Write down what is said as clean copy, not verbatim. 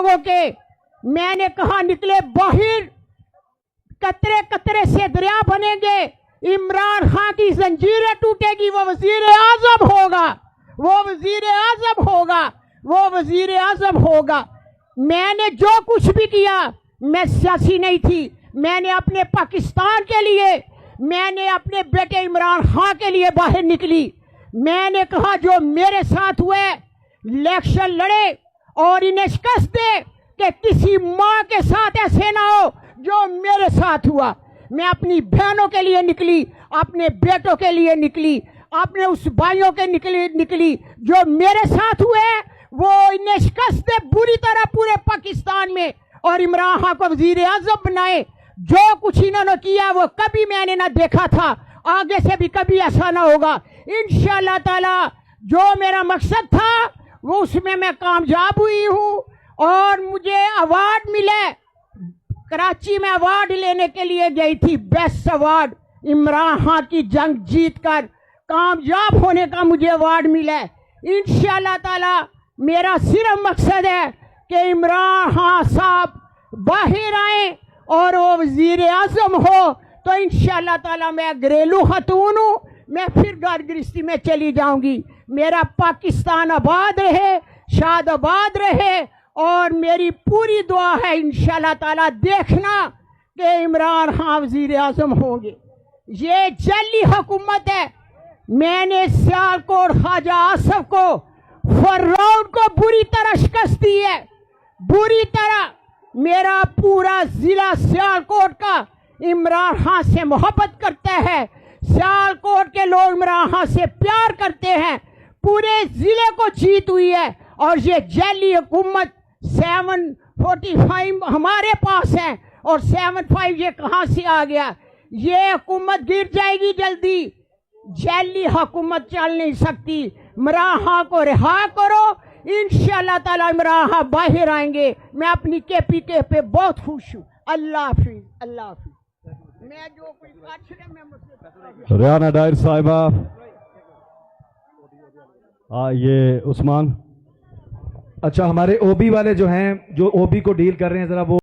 लोगों के मैंने कहा निकले बाहर, कतरे कतरे से दरिया बनेंगे, इमरान खान की जंजीरें टूटेगी, वो वजीर आजम होगा, वो वजीर आजम होगा, वो वजीर आजम होगा। मैंने जो कुछ भी किया, मैं सियासी नहीं थी, मैंने अपने पाकिस्तान के लिए, मैंने अपने बेटे इमरान खान के लिए बाहर निकली। मैंने कहा जो मेरे साथ हुए, इलेक्शन लड़े और इन्हें शिकस्त दे कि किसी माँ के साथ ऐसे ना हो जो मेरे साथ हुआ। मैं अपनी बहनों के लिए निकली, अपने बेटों के लिए निकली, अपने उस भाइयों के निकली जो मेरे साथ हुए, वो इन्हें शिकस्त दे बुरी तरह पूरे पाकिस्तान में, और इमरान खान को वजीर आजम बनाए। जो कुछ इन्होंने किया वो कभी मैंने ना देखा था, आगे से भी कभी ऐसा ना होगा इंशाअल्लाह ताला। जो मेरा मकसद था वो उसमें मैं कामयाब हुई हूँ, और मुझे अवार्ड मिले। कराची में अवार्ड लेने के लिए गई थी, बेस्ट अवार्ड, इमरान खान की जंग जीत कर कामयाब होने का मुझे अवार्ड मिला है। इंशाअल्लाह ताला मेरा सिर्फ मकसद है कि इमरान खान साहब बाहर आए और वो वजीर आजम हो, तो इंशाअल्लाह ताला मैं घरेलू खतून हूँ, मैं फिर घर गृहस्थी में चली जाऊंगी। मेरा पाकिस्तान आबाद रहे, शाद आबाद रहे, और मेरी पूरी दुआ है इंशाअल्लाह ताला देखना कि इमरान खान वजीर आजम होंगे। ये जल्दी हुकूमत है। मैंने सियालकोट ख्वाजा आसफ को, फर्राउन को बुरी तरह शिकस्त दी है, बुरी तरह। मेरा पूरा जिला सियालकोट का इमरान खान से मोहब्बत करता है, सियालकोट के लोग इमरान खान से प्यार करते हैं, पूरे जिले को जीत हुई है। और ये जैली हुकूमत 745 हमारे पास है, और 75 ये कहाँ से आ गया? ये हुकूमत गिर जाएगी जल्दी, जैली हुकूमत चल नहीं सकती। इमरान खान को रिहा करो, इंशाअल्लाह ताला इमरान खान बाहर आएंगे। मैं अपनी KPK पे बहुत खुश हूँ। अल्लाह हाफिज, अल्लाह हाफिज। मैं जो कोई काछड़े में मुझसे रियाना डायर साहिबा, ये उस्मान। अच्छा, हमारे ओबी वाले जो हैं, जो ओबी को डील कर रहे हैं, जरा वो